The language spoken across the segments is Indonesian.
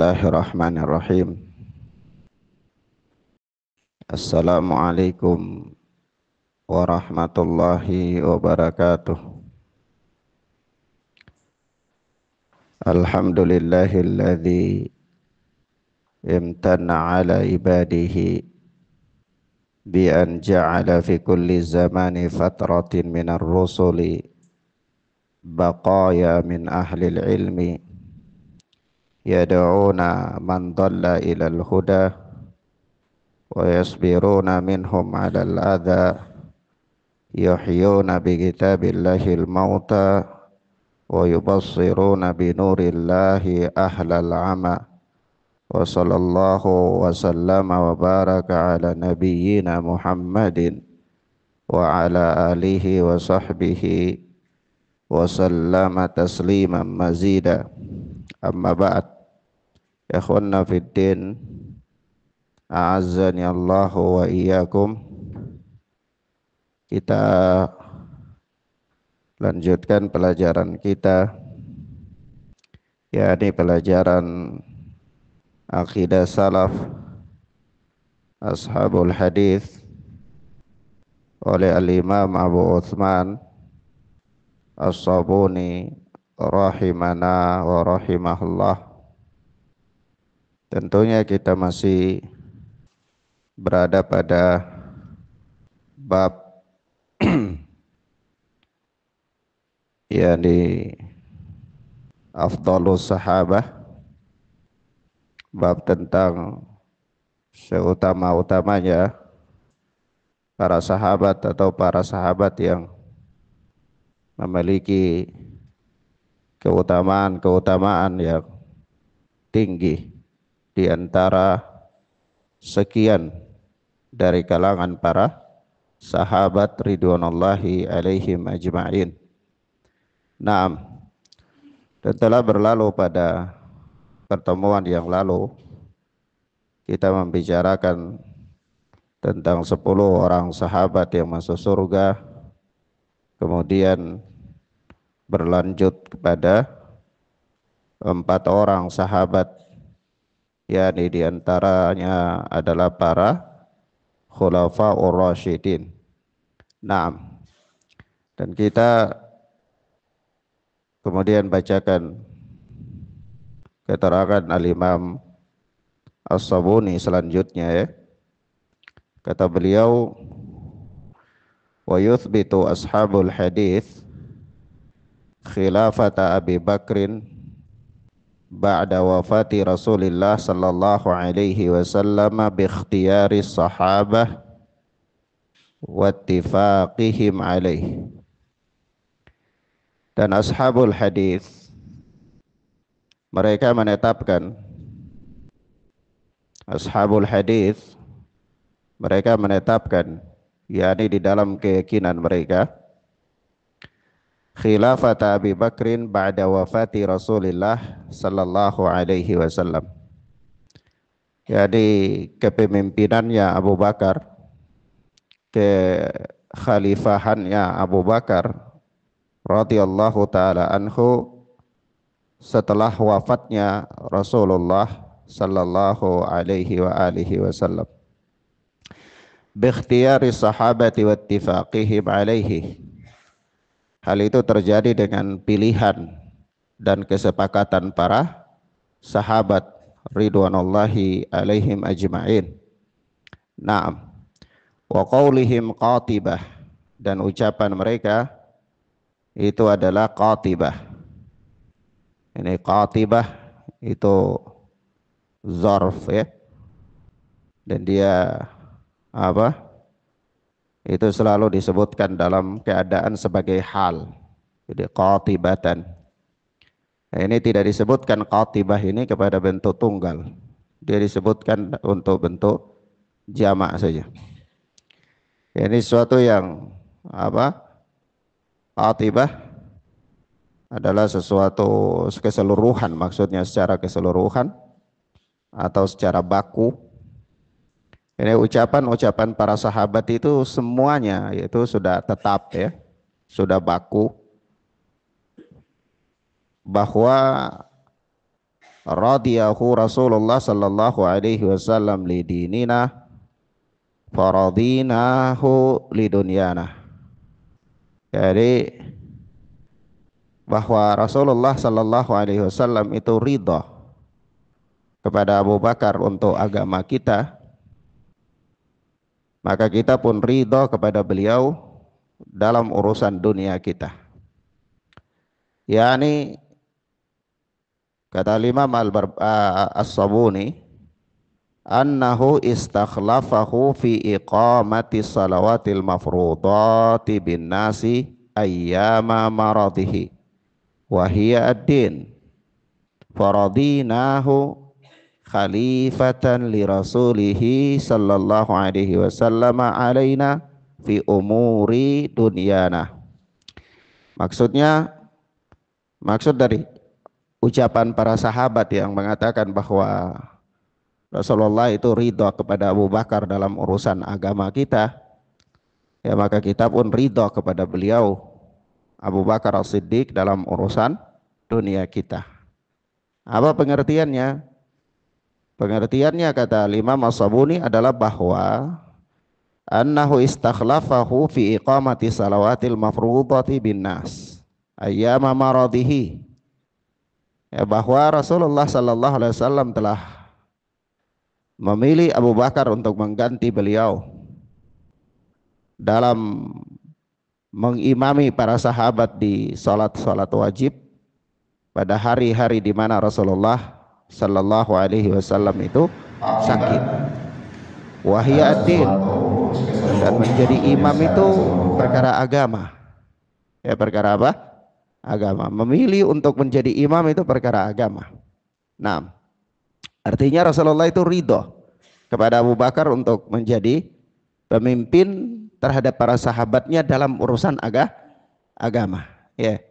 Bismillahirrahmanirrahim. Assalamualaikum warahmatullahi wabarakatuh. Alhamdulillahilladzi imtanna ala ibadihi bi an ja'ala fi kulli zamani fatratin minar rusuli baqaya min ahlil ilmi yad'una man dhalla ilal huda wa yasbiruna minhum 'alal adha yuhyuna bi kitabillahil mauta wa yubassiruna bi nurillahi ahlal 'ama wa sallallahu wa sallama wa baraka ala nabiyyina Muhammadin wa ala alihi wa sahbihi wa sallama tasliman mazida. Amma ba'd. Ikhwanna fid din, a'azzani Allahu wa iyyakum. Kita lanjutkan pelajaran kita, yakni pelajaran akidah salaf ashabul hadis oleh al-Imam Abu Uthman As-Sabuni rahimana wa rahimahullah. Tentunya kita masih berada pada bab yakni afdhalus sahabah, bab tentang seutama-utamanya para sahabat atau para sahabat yang memiliki keutamaan yang tinggi di antara sekian dari kalangan para sahabat ridwanullahi alaihim ajma'in. Naam, dan telah berlalu pada pertemuan yang lalu kita membicarakan tentang 10 orang sahabat yang masuk surga, kemudian berlanjut kepada 4 orang sahabat, yakni diantaranya adalah para khulafaur rasyidin. Naam, dan kita kemudian bacakan keterangan al-Imam As-Sabuni selanjutnya, ya. Kata beliau, wa yuthbitu ashabul hadith khilafata Abi Bakrin ba'da wafati Rasulillah sallallahu alaihi wasallam bi ikhtiyari sahabah wa ittifaqihim alaih. Dan ashabul hadith mereka menetapkan, yakni di dalam keyakinan mereka, khilafat Abi Bakrin ba'da wafati Rasulillah sallallahu alaihi wasallam, yakni kepemimpinannya Abu Bakar, kekhalifahannya Abu Bakar radhiyallahu taala anhu setelah wafatnya Rasulullah sallallahu alaihi wa alihi wasallam, bi ikhtiyari sahabati wa ittifaqihim alaihi. Hal itu terjadi dengan pilihan dan kesepakatan para sahabat ridwanullahi alaihim ajma'in. Naam, wa qaulihim qatibah, dan ucapan mereka itu adalah qatibah. Ini qatibah itu zarf, ya. Dan dia apa? Itu selalu disebutkan dalam keadaan sebagai hal. Jadi qatibatan. Nah, ini tidak disebutkan qatibah ini kepada bentuk tunggal. Dia disebutkan untuk bentuk jamak saja. Ini sesuatu yang apa? Qatibah adalah sesuatu keseluruhan, maksudnya secara keseluruhan atau secara baku. Ini ucapan-ucapan para sahabat itu semuanya itu sudah tetap, ya, sudah baku, bahwa radiyahu Rasulullah sallallahu alaihi wasallam lidinina faradinahu lidunyana. Jadi bahwa Rasulullah sallallahu alaihi wasallam itu ridha kepada Abu Bakar untuk agama kita, maka kita pun ridha kepada beliau dalam urusan dunia kita. Yani kata Imam As-Sabuni, annahu istakhlafahu fi iqamati salawatil mafrudati bin nasi ayyama maradihi wa hiya ad-din faradinahu khalifatan li rasulihi sallallahu alaihi wasallam alaina fi umuri dunyana. Maksud dari ucapan para sahabat yang mengatakan bahwa Rasulullah itu ridha kepada Abu Bakar dalam urusan agama kita, ya maka kita pun ridha kepada beliau Abu Bakar As-Siddiq dalam urusan dunia kita. Apa pengertiannya? Pengertiannya kata Imam As-Sabuni adalah bahwa annahu istakhlafahu fi iqamati salawatil mafrudati bin nas ayyama maradihi, ya, bahwa Rasulullah sallallahu alaihi wasallam telah memilih Abu Bakar untuk mengganti beliau dalam mengimami para sahabat di salat-salat wajib pada hari-hari di mana Rasulullah sallallahu alaihi wasallam itu sakit. Wahia ad-din, dan menjadi imam itu perkara agama. Ya, perkara apa? Agama. Memilih untuk menjadi imam itu perkara agama. Nah, artinya Rasulullah itu ridho kepada Abu Bakar untuk menjadi pemimpin terhadap para sahabatnya dalam urusan agama. Ya.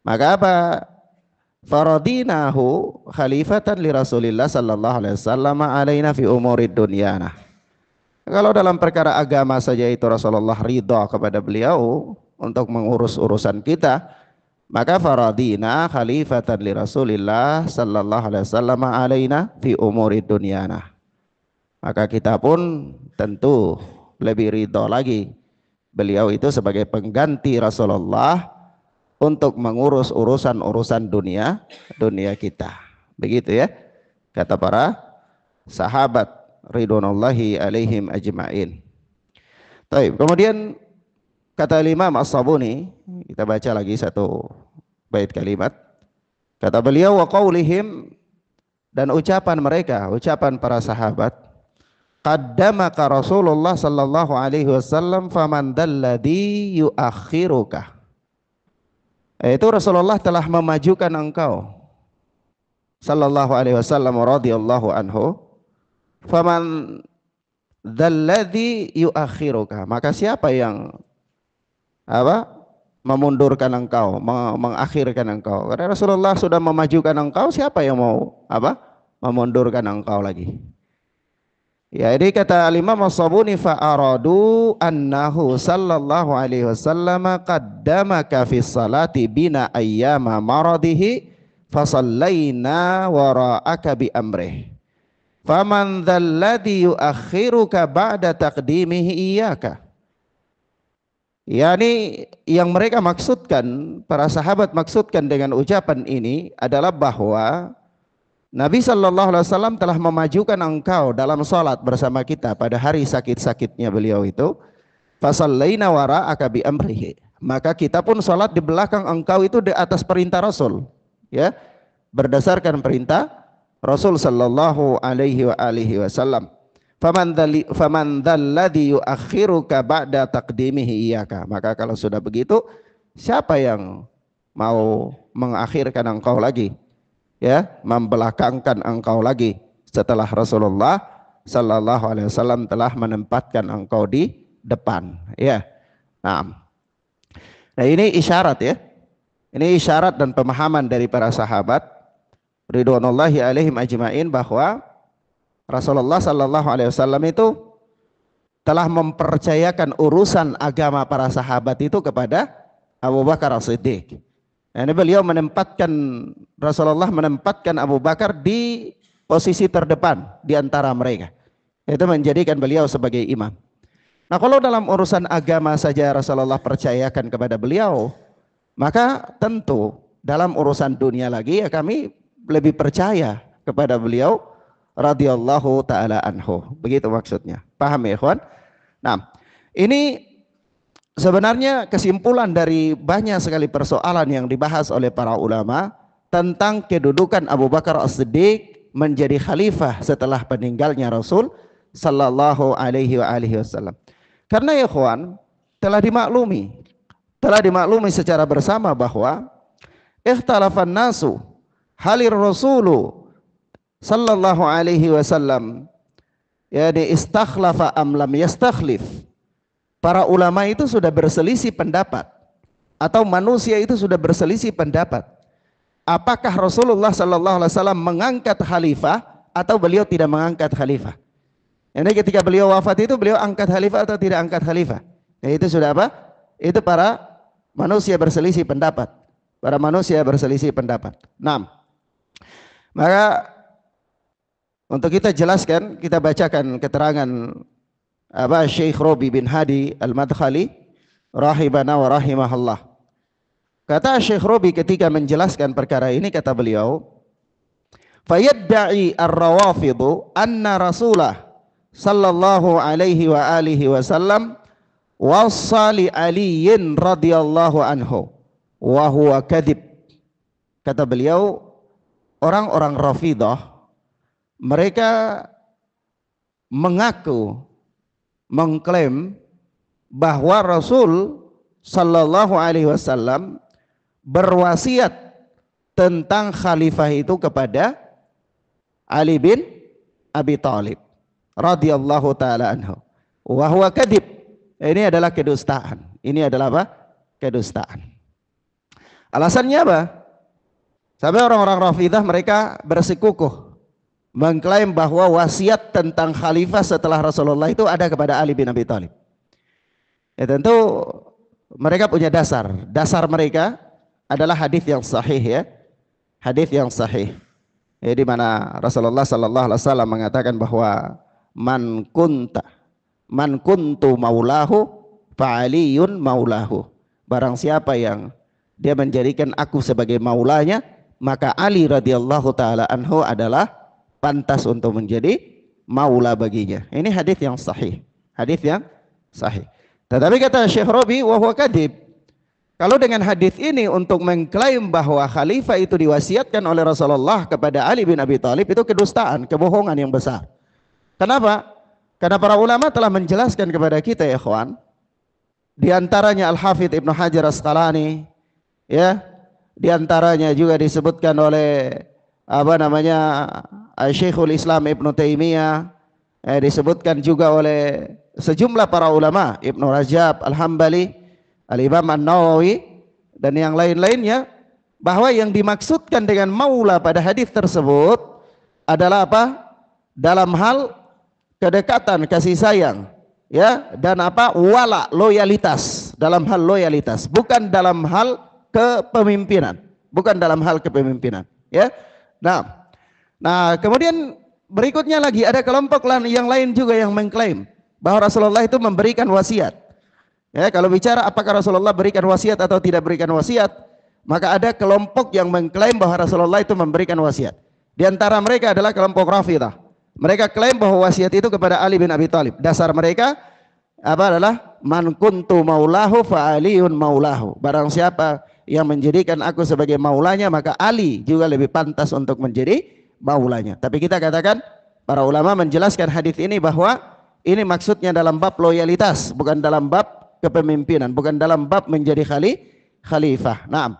Maka apa? Faradinahu khalifatan li Rasulillah sallallahu alaihi wasallam alaina fi umuri dunyana. Kalau dalam perkara agama saja itu Rasulullah ridha kepada beliau untuk mengurus urusan kita, maka faradina khalifatan li Rasulillah sallallahu alaihi wasallam alaina fi umuri dunyana. Maka kita pun tentu lebih ridha lagi beliau itu sebagai pengganti Rasulullah untuk mengurus urusan-urusan dunia kita. Begitu ya kata para sahabat ridwanullahi alaihim ajma'in. Baik, kemudian kata Imam As-Sabuni, kita baca lagi satu bait kalimat. Kata beliau, wa qaulihim, dan ucapan mereka, ucapan para sahabat, qaddamaka Rasulullah sallallahu alaihi wasallam faman dalladhi yuakhiruka. Itu Rasulullah telah memajukan engkau sallallahu alaihi wasallam radhiyallahu anhu, faman dalladhi yuakhiruka, maka siapa yang memundurkan engkau, mengakhirkan engkau? Karena Rasulullah sudah memajukan engkau, siapa yang mau memundurkan engkau lagi? Ya, jadi kata Imam As-Sabuni, fa'aradu annahu sallallahu alaihi wasallam qaddamaka fi salati bina ayyama maradihi fasallaina wara'aka bi amrih faman dzalladhi yuakhiruka ba'da taqdimihi iyyaka. Yani yang mereka maksudkan, para sahabat maksudkan dengan ucapan ini adalah bahwa Nabi sallallahu alaihi wasallam telah memajukan engkau dalam salat bersama kita pada hari sakit-sakitnya beliau itu. Fasallaina wara'aka bi amrihi, maka kita pun salat di belakang engkau itu di atas perintah Rasul, ya, berdasarkan perintah Rasul sallallahu alaihi wasallam. Faman dzalladzi yuakhiruka ba'da taqdimihi iyyaka, maka kalau sudah begitu, siapa yang mau mengakhirkan engkau lagi, ya, membelakangkan engkau lagi setelah Rasulullah sallallahu alaihi wasallam telah menempatkan engkau di depan, ya. Nah, ini isyarat, ya. Ini isyarat dan pemahaman dari para sahabat ridwanullahi alaihim ajma'in bahwa Rasulullah sallallahu alaihi wasallam itu telah mempercayakan urusan agama para sahabat itu kepada Abu Bakar As-Siddiq. Ini beliau menempatkan, Rasulullah menempatkan Abu Bakar di posisi terdepan di antara mereka. Itu menjadikan beliau sebagai imam. Nah, kalau dalam urusan agama saja Rasulullah percayakan kepada beliau, maka tentu dalam urusan dunia lagi ya kami lebih percaya kepada beliau radhiyallahu taala anhu. Begitu maksudnya. Paham ya, ikhwan? Nah, ini sebenarnya kesimpulan dari banyak sekali persoalan yang dibahas oleh para ulama tentang kedudukan Abu Bakar As-Siddiq menjadi khalifah setelah meninggalnya Rasul sallallahu alaihi wasallam. Karena ya ikhwan, telah dimaklumi secara bersama bahwa ikhtalafan nasu halir rasulu sallallahu alaihi wasallam yani istakhlafa am lam yastakhlif. Para ulama itu sudah berselisih pendapat, atau manusia itu sudah berselisih pendapat. Apakah Rasulullah sallallahu alaihi wasallam mengangkat khalifah atau beliau tidak mengangkat khalifah? Ini ketika beliau wafat itu beliau angkat khalifah atau tidak angkat khalifah? Ya, itu sudah apa? Itu para manusia berselisih pendapat. Para manusia berselisih pendapat. Nah, maka untuk kita jelaskan, kita bacakan keterangan apa Syekh Robi bin Hadi Al-Madkhali rahimana wa rahimahullah. Kata Syekh Robi ketika menjelaskan perkara ini, kata beliau, fayadda'i ar-rawafidhu anna rasulah sallallahu alaihi wa alihi wasallam wassali aliyin radhiyallahu anhu wa huwa kadhib. Kata beliau, orang-orang Rafidah mereka mengaku, mengklaim bahwa Rasul sallallahu alaihi wasallam berwasiat tentang khalifah itu kepada Ali bin Abi Thalib radhiyallahu taala anhu. Wa huwa kadhib. Ini adalah kedustaan. Ini adalah apa? Kedustaan. Alasannya apa? Sampai orang-orang Rafidah mereka bersikukuh mengklaim bahwa wasiat tentang khalifah setelah Rasulullah itu ada kepada Ali bin Abi Thalib. Ya, tentu mereka punya dasar. Dasar mereka adalah hadis yang sahih ya. Hadis yang sahih. Ya, di mana Rasulullah sallallahu alaihi wasallam mengatakan bahwa man kuntu maulahu fa aliyun maulahu. Barang siapa yang dia menjadikan aku sebagai maulanya, maka Ali radhiyallahu taala anhu adalah pantas untuk menjadi maula baginya. Ini hadis yang sahih. Hadis yang sahih. Tetapi kata Syekh Rabi wa huwa kadhib. Kalau dengan hadis ini untuk mengklaim bahwa khalifah itu diwasiatkan oleh Rasulullah kepada Ali bin Abi Thalib, itu kedustaan, kebohongan yang besar. Kenapa? Karena para ulama telah menjelaskan kepada kita ya ikhwan, di antaranya Al-Hafidz Ibnu Hajar Asqalani ya, di antaranya juga disebutkan oleh apa namanya Syekhul Islam Ibnu Taimiyah, disebutkan juga oleh sejumlah para ulama, Ibnu Rajab Al-Hambali, Al-Imam An-Nawawi dan yang lain-lainnya, bahwa yang dimaksudkan dengan maula pada hadis tersebut adalah apa? Dalam hal kedekatan, kasih sayang, ya, dan apa? Wala, loyalitas, dalam hal loyalitas, bukan dalam hal kepemimpinan, bukan dalam hal kepemimpinan, ya. Nah, kemudian berikutnya lagi ada kelompok yang lain juga yang mengklaim bahwa Rasulullah itu memberikan wasiat. Ya, kalau bicara apakah Rasulullah berikan wasiat atau tidak berikan wasiat, maka ada kelompok yang mengklaim bahwa Rasulullah itu memberikan wasiat. Di antara mereka adalah kelompok Rafidah. Mereka klaim bahwa wasiat itu kepada Ali bin Abi Thalib. Dasar mereka apa adalah man kuntu maulahu fa aliyun maulahu. Barang siapa yang menjadikan aku sebagai maulanya, maka Ali juga lebih pantas untuk menjadi maulanya. Tapi kita katakan para ulama menjelaskan hadis ini bahwa ini maksudnya dalam bab loyalitas, bukan dalam bab kepemimpinan, bukan dalam bab menjadi khalifah. Nah,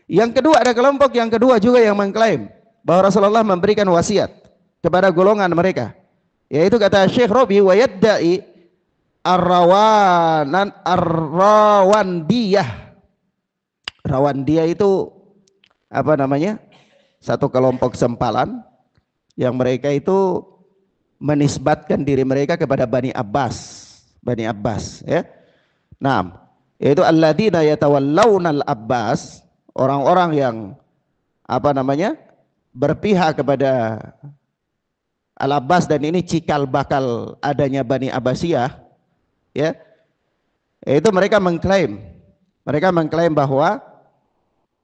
yang kedua, ada kelompok yang kedua juga yang mengklaim bahwa Rasulullah memberikan wasiat kepada golongan mereka, yaitu kata Syekh Rabi wa yadda'i ar-rawandiyah. Rawandiyah itu apa namanya? Satu kelompok sempalan yang mereka itu menisbatkan diri mereka kepada Bani Abbas, ya. Nah, yaitu alladzina yatawallawna al-Abbas, orang-orang yang apa namanya berpihak kepada Al-Abbas, dan ini cikal bakal adanya Bani Abbasiyah, ya, itu mereka mengklaim bahwa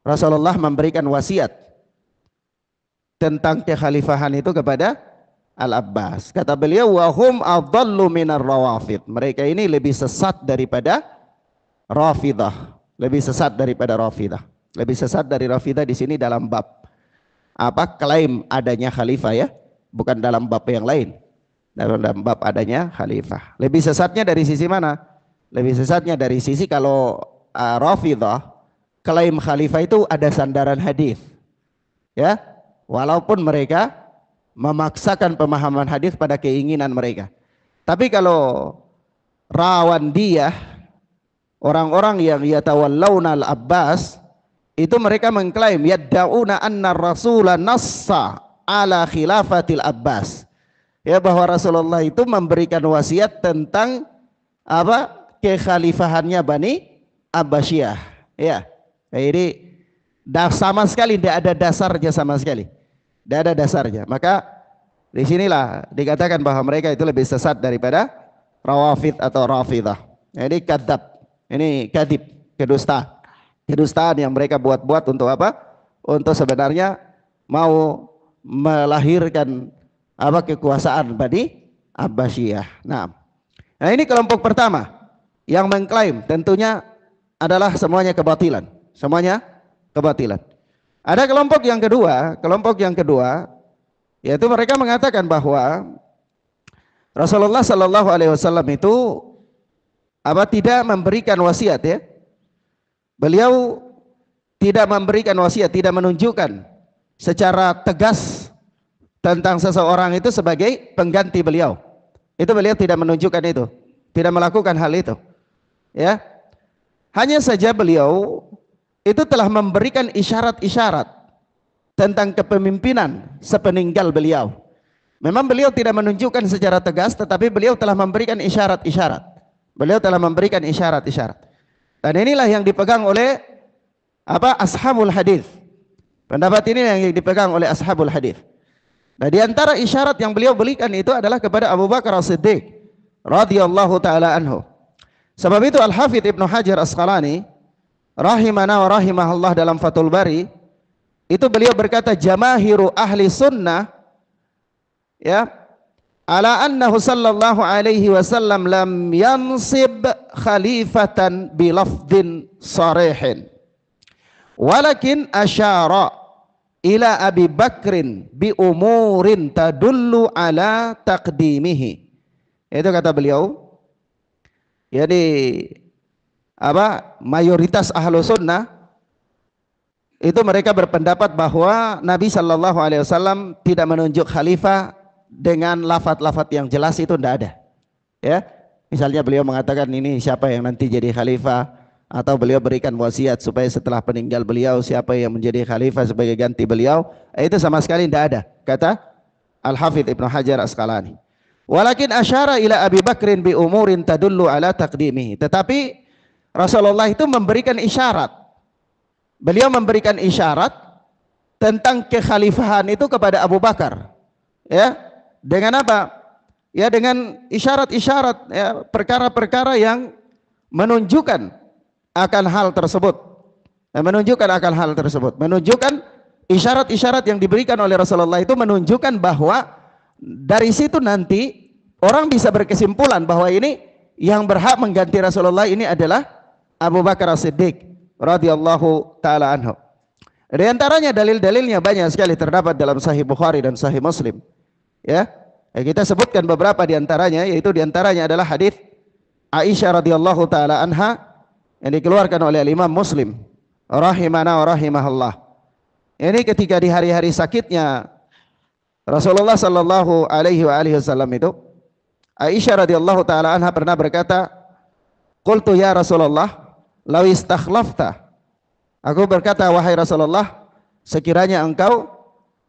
Rasulullah memberikan wasiat tentang kekhalifahan itu kepada Al-Abbas. Kata beliau, wa hum adallu minar rawafid. Mereka ini lebih sesat daripada Rafidah. Lebih sesat daripada Rafidah. Lebih sesat dari Rafidah di sini dalam bab apa? Klaim adanya khalifah, ya. Bukan dalam bab yang lain. Dalam bab adanya khalifah. Lebih sesatnya dari sisi mana? Lebih sesatnya dari sisi kalau Rafidah klaim khalifah itu ada sandaran hadis. Ya. Walaupun mereka memaksakan pemahaman hadis pada keinginan mereka. Tapi kalau Rawandiyah, orang-orang yang yatawallawna al-Abbas, itu mereka mengklaim yadda'una anna Rasulullah nassa ala khilafatil Abbas. Ya, bahwa Rasulullah itu memberikan wasiat tentang apa? Kekhalifahannya Bani Abbasiyah. Ya. Jadi sama sekali tidak ada dasarnya sama sekali. Tidak ada dasarnya. Maka disinilah dikatakan bahwa mereka itu lebih sesat daripada Rawafid atau Rafidah. Ini kadzab, ini kadib, kedustaan. Kedustaan yang mereka buat-buat untuk apa? Untuk sebenarnya mau melahirkan apa? Kekuasaan Bani Abbasiyah. Nah ini kelompok pertama yang mengklaim, tentunya adalah semuanya kebatilan. Semuanya kebatilan. Ada kelompok yang kedua yaitu mereka mengatakan bahwa Rasulullah Sallallahu Alaihi Wasallam itu apa? Tidak memberikan wasiat, ya. Beliau tidak memberikan wasiat, tidak menunjukkan secara tegas tentang seseorang itu sebagai pengganti beliau. Itu beliau tidak menunjukkan itu, tidak melakukan hal itu, ya. Hanya saja beliau itu telah memberikan isyarat-isyarat tentang kepemimpinan sepeninggal beliau. Memang beliau tidak menunjukkan secara tegas, tetapi beliau telah memberikan isyarat-isyarat. Beliau telah memberikan isyarat-isyarat. Dan inilah yang dipegang oleh apa? Ashabul hadis. Pendapat ini yang dipegang oleh ashabul hadis. Nah, di antara isyarat yang beliau berikan itu adalah kepada Abu Bakar As-Siddiq radhiyallahu taala anhu. Sebab itu Al-Hafidz Ibnu Hajar Asqalani rahimana wa rahimahullah dalam Fathul Bari itu beliau berkata, jamaahiru ahli sunnah, ya, ala annahu sallallahu alaihi wasallam lam yansib khalifatan bilafdin sarihin walakin asyara ila Abi Bakrin bi umurin tadullu ala taqdimihi. Itu kata beliau. Jadi apa? Mayoritas ahlu sunnah itu mereka berpendapat bahwa Nabi Shallallahu Alaihi Wasallam tidak menunjuk khalifah dengan lafaz-lafaz yang jelas, itu tidak ada, ya. Misalnya beliau mengatakan ini siapa yang nanti jadi khalifah, atau beliau berikan wasiat supaya setelah peninggal beliau siapa yang menjadi khalifah sebagai ganti beliau, itu sama sekali tidak ada, kata Al-Hafidz Ibnu Hajar Asqalani. Walakin asyara ila Abi Bakrin bi umurin tadullu ala taqdimihi. Tetapi Rasulullah itu memberikan isyarat. Beliau memberikan isyarat tentang kekhalifahan itu kepada Abu Bakar. Ya, dengan apa? Ya, dengan isyarat-isyarat, ya, perkara-perkara yang menunjukkan akan hal tersebut. Menunjukkan akan hal tersebut. Menunjukkan isyarat-isyarat yang diberikan oleh Rasulullah itu menunjukkan bahwa dari situ nanti orang bisa berkesimpulan bahwa ini yang berhak mengganti Rasulullah ini adalah Abu Bakar As-Siddiq radhiyallahu taala anhu. Di antaranya dalil-dalilnya banyak sekali terdapat dalam Sahih Bukhari dan Sahih Muslim. Ya, kita sebutkan beberapa di antaranya, yaitu di antaranya adalah hadis Aisyah radhiyallahu taala anha yang dikeluarkan oleh Imam Muslim rahimana wa rahimahullah. Ini ketika di hari-hari sakitnya Rasulullah sallallahu alaihi wasallam itu, Aisyah radhiyallahu taala anha pernah berkata, "Qultu ya Rasulullah, law istakhlafta." Aku berkata, wahai Rasulullah, sekiranya engkau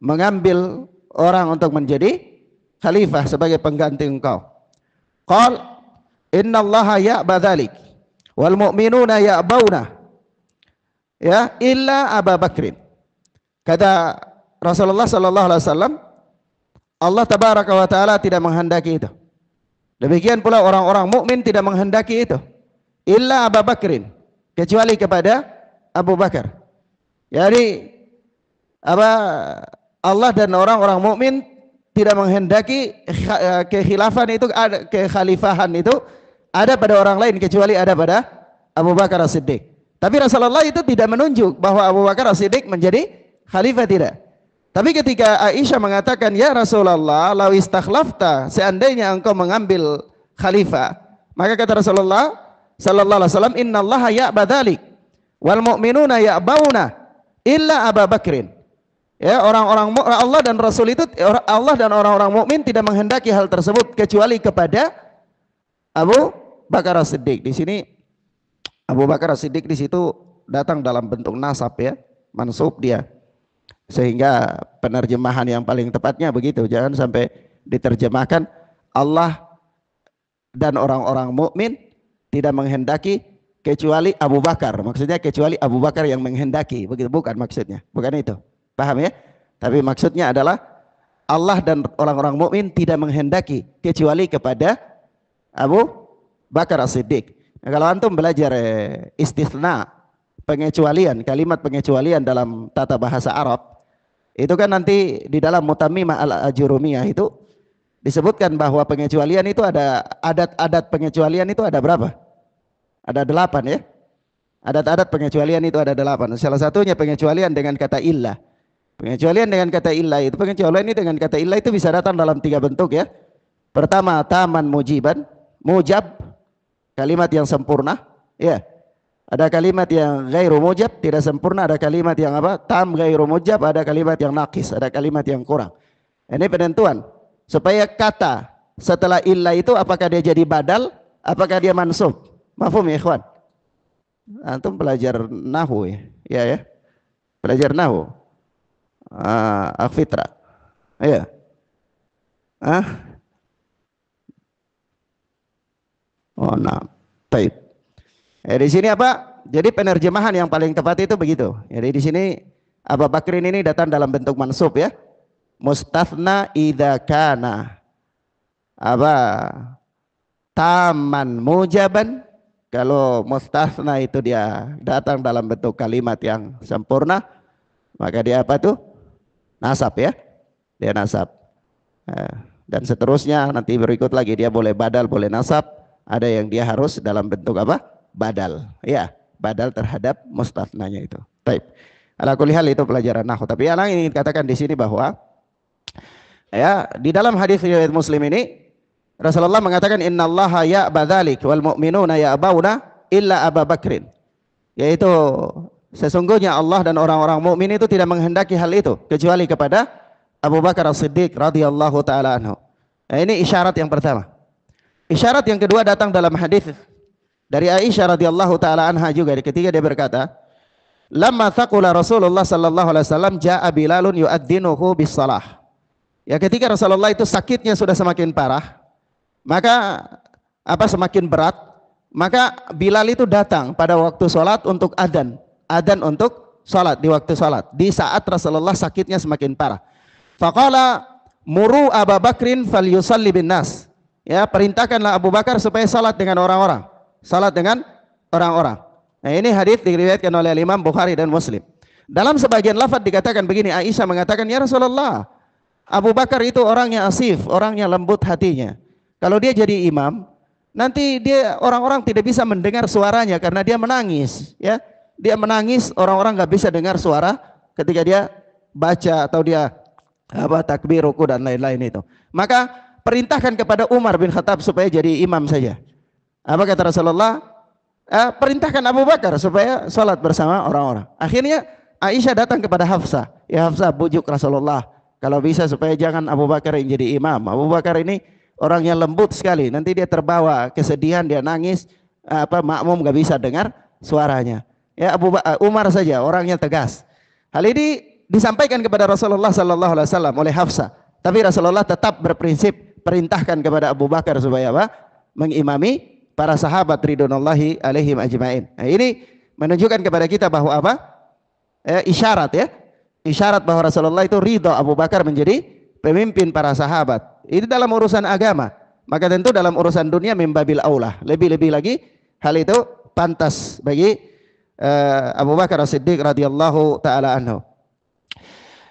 mengambil orang untuk menjadi khalifah sebagai pengganti engkau. Qal, innallaha ya'ba dzalik wal mu'minuna ya'bauna. ya, illa Abu Bakrin. Kata Rasulullah sallallahu alaihi wasallam, Allah tabaraka wa taala tidak menghendaki itu. Demikian pula orang-orang mukmin tidak menghendaki itu. Illa Abu Bakrin, kecuali kepada Abu Bakar. Jadi apa, Allah dan orang-orang mukmin tidak menghendaki kekhilafan itu, ada kekhalifahan itu ada pada orang lain kecuali ada pada Abu Bakar As-Siddiq. Tapi Rasulullah itu tidak menunjuk bahwa Abu Bakar As-Siddiq menjadi khalifah, tidak. Tapi ketika Aisyah mengatakan, ya Rasulullah, lau istakhlafta, seandainya engkau mengambil khalifah, maka kata Rasulullah sallallahu alaihi wasallam, innallaha ya'badzalik wal mu'minuna ya'bauna illa Abu Bakrin. Ya, orang-orang Allah dan Rasul itu, Allah dan orang-orang mukmin tidak menghendaki hal tersebut kecuali kepada Abu Bakar As-Siddiq. Di sini Abu Bakar As-Siddiq di situ datang dalam bentuk nasab, ya, mansub dia. Sehingga penerjemahan yang paling tepatnya begitu, jangan sampai diterjemahkan Allah dan orang-orang mukmin tidak menghendaki kecuali Abu Bakar. Maksudnya kecuali Abu Bakar yang menghendaki, begitu, bukan maksudnya, bukan itu. Paham ya? Tapi maksudnya adalah Allah dan orang-orang mukmin tidak menghendaki kecuali kepada Abu Bakar As-Siddiq. Nah, kalau antum belajar istitsna, pengecualian, kalimat pengecualian dalam tata bahasa Arab, itu kan nanti di dalam Mutammimah al-Ajurumiyah itu disebutkan bahwa pengecualian itu ada adat-adat pengecualian itu ada berapa? Ada 8, ya. Adat-adat pengecualian itu ada 8. Salah satunya pengecualian dengan kata illah. Pengecualian dengan kata illah itu, pengecualian ini dengan kata illah itu bisa datang dalam 3 bentuk, ya. Pertama, taman mujiban, mujab, kalimat yang sempurna, ya. Ada kalimat yang ghairu mujab, tidak sempurna, ada kalimat yang apa? Tam ghairu mujab, ada kalimat yang naqis, ada kalimat yang kurang. Ini penentuan supaya kata setelah illa itu apakah dia jadi badal, apakah dia mansub. Mafhum ya ikhwan? Antum belajar nahwu, ya, ya. Belajar nahwu. Al-Fitra. Ya. Oh, nah. Baik. Di sini apa? Jadi penerjemahan yang paling tepat itu begitu. Jadi di sini Abu Bakrin ini datang dalam bentuk mansub, ya. Mustathna idza kana apa? Taman mujaban. Kalau mustathna itu dia datang dalam bentuk kalimat yang sempurna, maka dia apa tuh? Nasab, ya. Dia nasab. Dan seterusnya nanti berikut lagi dia boleh badal, boleh nasab. Ada yang dia harus dalam bentuk apa? Badal, ya, badal terhadap mustathnanya itu. Baik. Ala kulli hal itu pelajaran nahwu. Tapi yang ingin katakan di sini bahwa, ya, di dalam hadis riwayat Muslim ini Rasulullah mengatakan innallaha ya'badzalik wal mu'minuna ya'bauna illa Abu Bakrin. Yaitu sesungguhnya Allah dan orang-orang mukmin itu tidak menghendaki hal itu kecuali kepada Abu Bakar As-Siddiq radhiyallahu taala anhu. Nah, ini isyarat yang pertama. Isyarat yang kedua datang dalam hadis dari Aisyah radhiyallahu taala anha juga, ketika dia berkata, "Lamma thaqula Rasulullah sallallahu alaihi wasallam jaa Bilalun yu'adzinuhu bis-shalah." Ya, ketika Rasulullah itu sakitnya sudah semakin parah, maka semakin berat, maka Bilal itu datang pada waktu salat untuk adzan untuk salat di waktu salat, di saat Rasulullah sakitnya semakin parah. Faqala muru Abu Bakrin falyusalli bin nas. Ya, perintahkanlah Abu Bakar supaya salat dengan orang-orang. Salat dengan orang-orang. Nah, ini hadis diriwayatkan oleh Imam Bukhari dan Muslim. Dalam sebagian lafaz dikatakan begini, Aisyah mengatakan, ya Rasulullah, Abu Bakar itu orangnya asif, orangnya lembut hatinya. Kalau dia jadi imam, nanti dia orang-orang tidak bisa mendengar suaranya karena dia menangis, ya. Dia menangis, orang-orang nggak bisa dengar suara ketika dia baca atau dia takbir, ruku dan lain-lain itu. Maka perintahkan kepada Umar bin Khattab supaya jadi imam saja. Apa kata Rasulullah? Perintahkan Abu Bakar supaya sholat bersama orang-orang. Akhirnya Aisyah datang kepada Hafsah. Ya Hafsah, bujuk Rasulullah, kalau bisa supaya jangan Abu Bakar yang jadi imam. Abu Bakar ini orangnya lembut sekali. Nanti dia terbawa kesedihan, dia nangis. Makmum gak bisa dengar suaranya. Ya Umar saja, orangnya tegas. Hal ini disampaikan kepada Rasulullah Sallallahu Alaihi Wasallam oleh Hafsah. Tapi Rasulullah tetap berprinsip perintahkan kepada Abu Bakar supaya mengimami para sahabat ridwanullahi alaihim ajmain. Nah, ini menunjukkan kepada kita bahwa isyarat ya. Isyarat bahwa Rasulullah itu ridho Abu Bakar menjadi pemimpin para sahabat. Ini dalam urusan agama. Maka tentu dalam urusan dunia mimbabil aulah. Lebih-lebih lagi hal itu pantas bagi Abu Bakar As-Siddiq radhiyallahu taala anhu.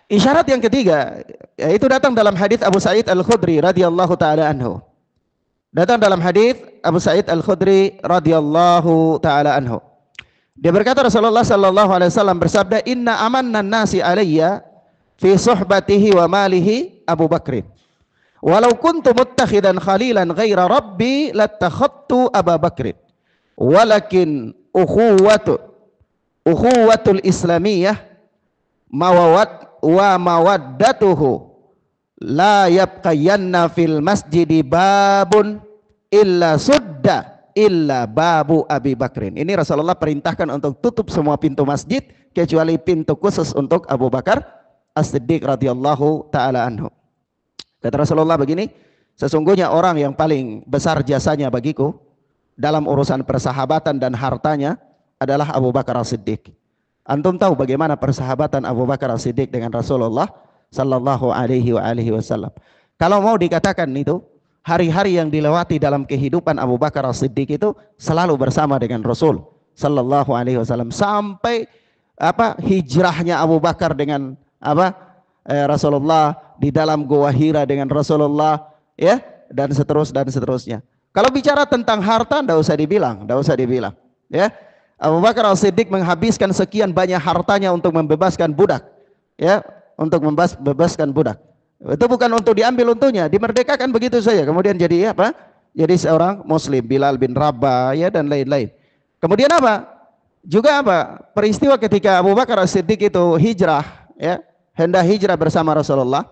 Isyarat yang ketiga yaitu datang dalam hadis Abu Sa'id Al-Khudri radhiyallahu taala anhu. Datang dalam hadis Abu Sa'id Al-Khudri radhiyallahu taala anhu. Dia berkata Rasulullah sallallahu alaihi wasallam bersabda, "Inna amanna nasi alayya fi suhbatihi wa malihi Abu Bakrin. Walau kuntu muttakhidan khalilan ghaira rabbi lattakhadtu Abu Bakrin. Walakin ukhuwatul islamiyah mawaddatuhu la yabqayanna fil masjidi babun illa sudda illa babu Abi Bakrin." Ini Rasulullah perintahkan untuk tutup semua pintu masjid kecuali pintu khusus untuk Abu Bakar As-Siddiq radhiyallahu taala anhu. Kata Rasulullah begini, sesungguhnya orang yang paling besar jasanya bagiku dalam urusan persahabatan dan hartanya adalah Abu Bakar As-Siddiq. Antum tahu bagaimana persahabatan Abu Bakar As-Siddiq dengan Rasulullah sallallahu alaihi wasallam. Kalau mau dikatakan itu hari-hari yang dilewati dalam kehidupan Abu Bakar As-Siddiq itu selalu bersama dengan Rasul sallallahu alaihi wasallam sampai hijrahnya Abu Bakar dengan Rasulullah, di dalam Gua Hira dengan Rasulullah, ya, dan seterusnya. Kalau bicara tentang harta enggak usah dibilang, ya. Abu Bakar As-Siddiq menghabiskan sekian banyak hartanya untuk membebaskan budak, ya, untuk membebaskan budak. Itu bukan untuk diambil untuknya, dimerdekakan begitu saja. Kemudian jadi apa? Jadi seorang muslim, Bilal bin Rabah, ya, dan lain-lain. Kemudian apa? Juga apa? Peristiwa ketika Abu Bakar As-Siddiq itu hijrah, ya, hendak hijrah bersama Rasulullah.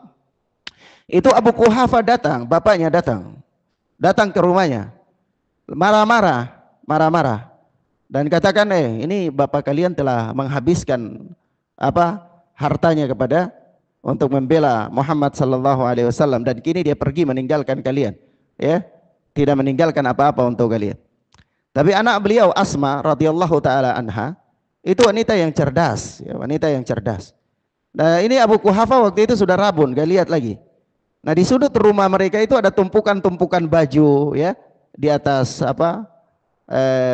Itu Abu Quhafa datang, bapaknya datang ke rumahnya, marah-marah, dan katakan, ini bapak kalian telah menghabiskan hartanya untuk membela Muhammad sallallahu alaihi wasallam, dan kini dia pergi meninggalkan kalian, ya, tidak meninggalkan apa-apa untuk kalian. Tapi anak beliau Asma radhiyallahu taala anha itu wanita yang cerdas, ya, wanita yang cerdas. Nah, ini Abu Quhafa waktu itu sudah rabun, gak lihat lagi. Nah, di sudut rumah mereka itu ada tumpukan-tumpukan baju, ya, di atas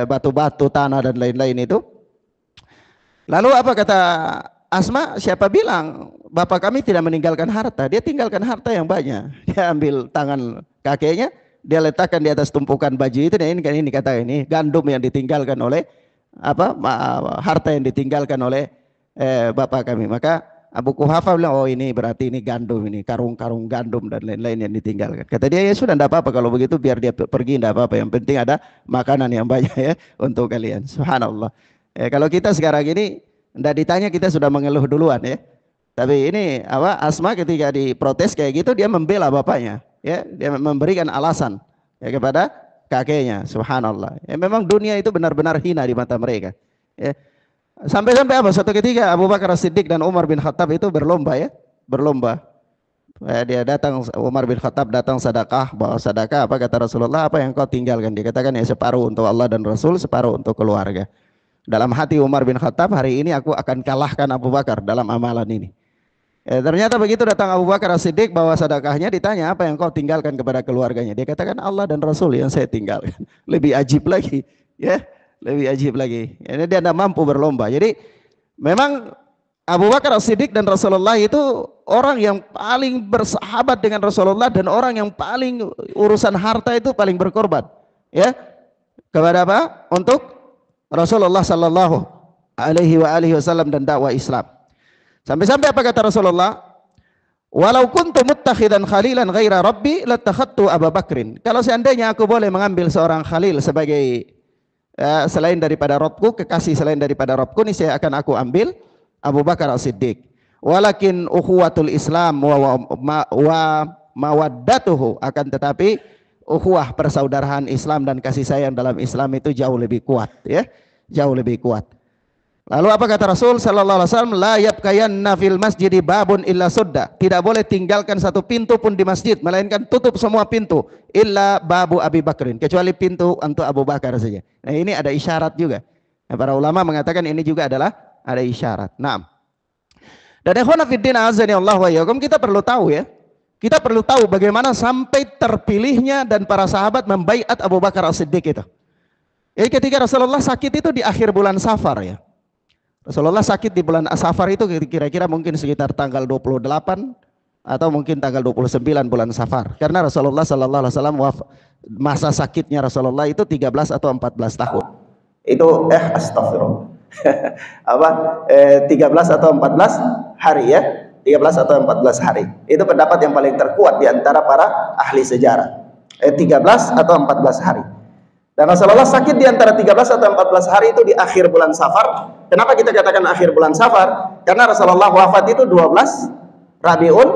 batu-batu, tanah, dan lain-lain itu. Lalu apa kata Asma? Siapa bilang bapak kami tidak meninggalkan harta? Dia tinggalkan harta yang banyak. Dia ambil tangan kakeknya, dia letakkan di atas tumpukan baju itu. Dan ini kata ini gandum yang ditinggalkan oleh harta yang ditinggalkan oleh bapak kami. Maka Abu Quhafa bilang, oh ini berarti ini gandum, ini karung-karung gandum dan lain-lain yang ditinggalkan. Kata dia, ya sudah, tidak apa-apa kalau begitu, biar dia pergi, tidak apa-apa. Yang penting ada makanan yang banyak, ya, untuk kalian. Subhanallah. Kalau kita sekarang ini tidak ditanya, kita sudah mengeluh duluan, ya. Tapi ini Asma ketika diprotes kayak gitu, dia membela bapaknya, ya, dia memberikan alasan, ya, kepada kakeknya. Subhanallah. Ya, memang dunia itu benar-benar hina di mata mereka, ya. Sampai-sampai suatu ketika Abu Bakar As-Siddiq dan Umar bin Khattab itu berlomba. Dia datang, Umar bin Khattab datang sedekah, bawa sedekah. Apa kata Rasulullah? Apa yang kau tinggalkan? Dia katakan, ya, separuh untuk Allah dan Rasul, separuh untuk keluarga. Dalam hati Umar bin Khattab, hari ini aku akan kalahkan Abu Bakar dalam amalan ini. Ternyata begitu datang Abu Bakar As-Siddiq bawa sedekahnya, ditanya, apa yang kau tinggalkan kepada keluarganya? Dia katakan, Allah dan Rasul yang saya tinggalkan. Lebih ajib lagi, ya. Lebih ajib lagi. Ini dia tidak mampu berlomba. Jadi memang Abu Bakar As-Siddiq dan Rasulullah itu orang yang paling bersahabat dengan Rasulullah, dan orang yang paling urusan harta itu paling berkorban, ya, kepada apa? Untuk Rasulullah sallallahu alaihi wasallam dan dakwah Islam. Sampai-sampai apa kata Rasulullah? Walau kuntu muttakhidan khalilan ghaira rabbi latakhadtu Abu Bakrin. Kalau seandainya aku boleh mengambil seorang khalil sebagai selain daripada Rabbku, kekasih selain daripada Rabbku, ini saya akan aku ambil Abu Bakar As-Siddiq. Walakin ukhuwatul Islam wa mawaddatuhu, akan tetapi ukhuwah, persaudaraan Islam dan kasih sayang dalam Islam itu jauh lebih kuat, ya, jauh lebih kuat. Lalu apa kata Rasul sallallahu alaihi wasallam? La yabqayanna fil masjidi babun illa sudda. Tidak boleh tinggalkan satu pintu pun di masjid, melainkan tutup semua pintu illa babu Abi Bakrin, kecuali pintu untuk Abu Bakar saja. Nah, ini ada isyarat juga. Nah, para ulama mengatakan ini juga adalah ada isyarat. Naam. Dan ikhwan fillah azani Allah wa iyyakum, kita perlu tahu ya. Kita perlu tahu bagaimana sampai terpilihnya dan para sahabat membaiat Abu Bakar As-Siddiq itu. Jadi ketika Rasulullah sakit itu di akhir bulan Safar ya. Rasulullah sakit di bulan Safar itu kira-kira mungkin sekitar tanggal 28 atau mungkin tanggal 29 bulan Safar. Karena Rasulullah sallallahu alaihi wasallam masa sakitnya Rasulullah itu 13 atau 14 tahun. Itu astagfirullah. 13 atau 14 hari ya. 13 atau 14 hari. Itu pendapat yang paling terkuat di antara para ahli sejarah. 13 atau 14 hari. Dan Rasulullah sakit di antara 13 atau 14 hari itu di akhir bulan Safar. Kenapa kita katakan akhir bulan Safar? Karena Rasulullah wafat itu 12 Rabiul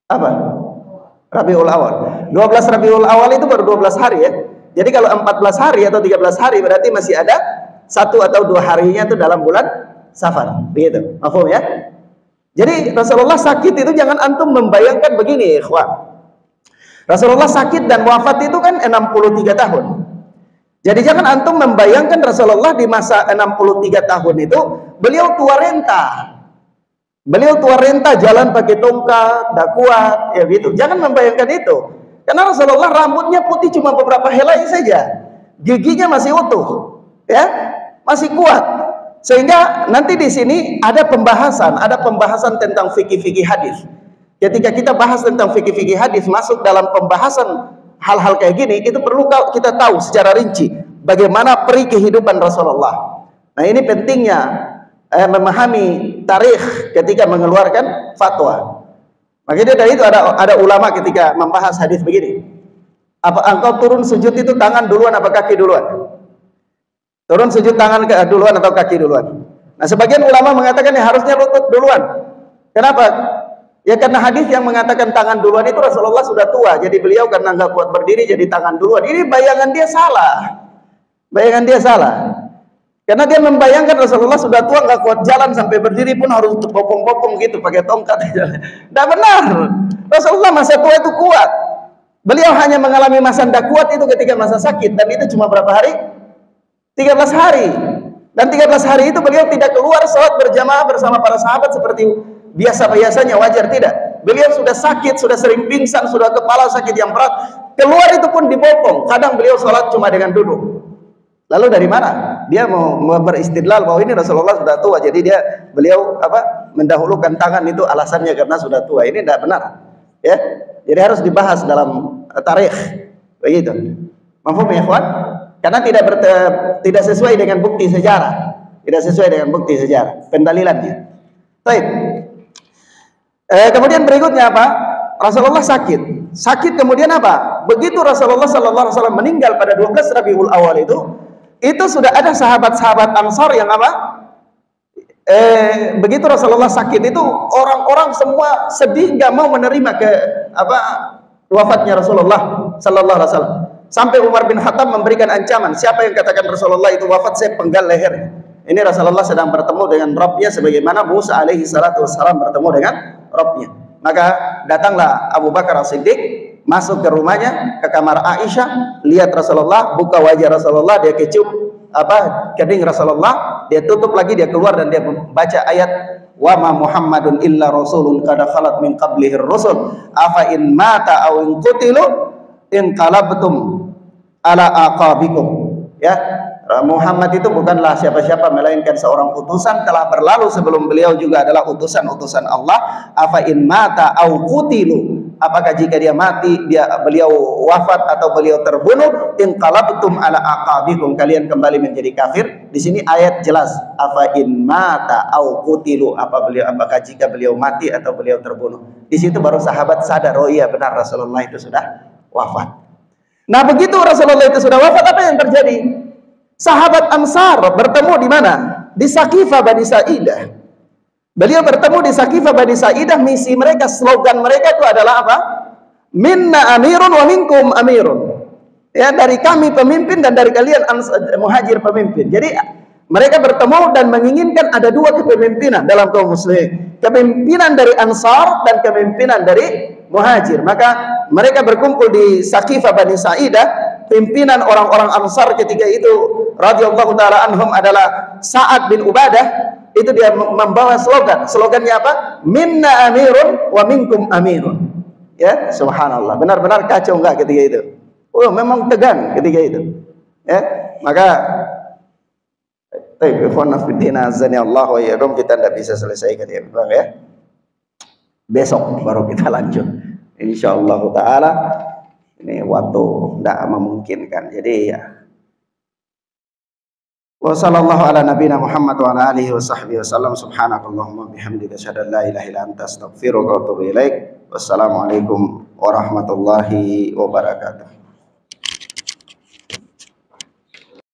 Awal. 12 Rabiul Awal itu baru 12 hari ya. Jadi kalau 14 hari atau 13 hari berarti masih ada 1 atau 2 harinya itu dalam bulan Safar. Begitu. Mafhum ya? Jadi Rasulullah sakit itu jangan antum membayangkan begini, ikhwan. Rasulullah sakit dan wafat itu kan 63 tahun. Jadi jangan antum membayangkan Rasulullah di masa 63 tahun itu beliau tua renta. Beliau tua renta, jalan pakai tongkat, tak kuat, ya gitu. Jangan membayangkan itu. Karena Rasulullah rambutnya putih cuma beberapa helai saja. Giginya masih utuh, ya, masih kuat. Sehingga nanti di sini ada pembahasan tentang fikih-fikih hadis. Ketika kita bahas tentang fikih-fikih hadis, masuk dalam pembahasan hal-hal kayak gini, itu perlu kita tahu secara rinci bagaimana peri kehidupan Rasulullah. Nah, ini pentingnya memahami tarikh ketika mengeluarkan fatwa. Makanya dari itu ada ulama ketika membahas hadis begini. Apa engkau turun sujud itu tangan duluan apa kaki duluan? Turun sujud tangan duluan atau kaki duluan? Nah, sebagian ulama mengatakan ya harusnya lutut duluan. Kenapa? Ya karena hadis yang mengatakan tangan duluan itu Rasulullah sudah tua. Jadi beliau karena nggak kuat berdiri jadi tangan duluan. Ini bayangan dia salah. Bayangan dia salah. Karena dia membayangkan Rasulullah sudah tua nggak kuat jalan sampai berdiri pun harus bopong-bopong gitu pakai tongkat. Tidak benar. Rasulullah masa tua itu kuat. Beliau hanya mengalami masa tidak kuat itu ketika masa sakit. Dan itu cuma berapa hari? 13 hari. Dan 13 hari itu beliau tidak keluar sholat berjamaah bersama para sahabat seperti biasa-biasanya, wajar tidak. Beliau sudah sakit, sudah sering pingsan, sudah kepala sakit yang berat. Keluar itu pun dibopong. Kadang beliau sholat cuma dengan duduk. Lalu dari mana? Dia mau beristidlal bahwa ini Rasulullah sudah tua. Jadi beliau mendahulukan tangan itu alasannya karena sudah tua. Ini tidak benar. Ya, jadi harus dibahas dalam tarikh. Begitu. Mafhum ya, ikhwan? Karena tidak sesuai dengan bukti sejarah. Tidak sesuai dengan bukti sejarah. Pendalilannya. Baik. Kemudian berikutnya apa? Rasulullah sakit. Sakit kemudian apa? Begitu Rasulullah sallallahu alaihi wasallam meninggal pada 12 Rabiul Awal itu sudah ada sahabat-sahabat Ansar yang apa? Begitu Rasulullah sakit itu orang-orang semua sedih, nggak mau menerima wafatnya Rasulullah sallallahu alaihi wasallam. Sampai Umar bin Khattab memberikan ancaman, siapa yang katakan Rasulullah itu wafat, saya penggal lehernya. Ini Rasulullah sedang bertemu dengan Rabbnya sebagaimana Musa alaihi salatu wassalam bertemu dengan Rabbnya. Maka datanglah Abu Bakar As-Siddiq, masuk ke rumahnya, ke kamar Aisyah, lihat Rasulullah, buka wajah Rasulullah, dia kecium kening Rasulullah, dia tutup lagi, dia keluar dan dia membaca ayat wa ma Muhammadun illa rasulun qad khalat min qablihi ar-rusul afa in mata aw in qutilu in qalabtum ala aqabikum. Ya, Muhammad itu bukanlah siapa-siapa melainkan seorang utusan telah berlalu sebelum beliau juga adalah utusan-utusan Allah. Afa in mata au qutilu, apakah jika dia mati, beliau wafat atau beliau terbunuh, in qalabtum ala aqabikum, kalian kembali menjadi kafir. Di sini ayat jelas, afa in mata au qutilu, apakah jika beliau mati atau beliau terbunuh. Di situ baru sahabat sadar, oh iya benar Rasulullah itu sudah wafat. Nah, begitu Rasulullah itu sudah wafat, apa yang terjadi? Sahabat Ansar bertemu di mana? Di Saqifah Bani Sa'idah. Beliau bertemu di Saqifah Bani Sa'idah. Misi mereka, slogan mereka itu adalah apa? Minna amirun wa minkum amirun. Ya, dari kami pemimpin dan dari kalian muhajir pemimpin. Jadi mereka bertemu dan menginginkan ada dua kepemimpinan dalam kaum muslimin. Kepemimpinan dari Ansar dan kepemimpinan dari muhajir. Maka mereka berkumpul di Saqifah Bani Sa'idah. Pimpinan orang-orang Ansar ketika itu radhiyallahu taala anhum adalah Sa'ad bin Ubadah, itu dia membawa slogan. Slogannya apa? Minna amirun wa minkum amirun. Ya, subhanallah. Benar-benar kacau enggak ketika itu? Oh, memang tegang ketika itu. Ya, maka Allah wa iyyakum, kita tidak bisa selesaikan ya, Bang ya. Besok baru kita lanjut. Insyaallah taala. Ini waktu tidak memungkinkan. Jadi ya. Wa sallallahu ala nabiyina Muhammad wa ala alihi wa sahbihi wasallam. Subhanakallahumma bihamdika asyhadu an la ilaha illa anta astaghfiruka wa atubu ilaik. Wassalamualaikum warahmatullahi wabarakatuh.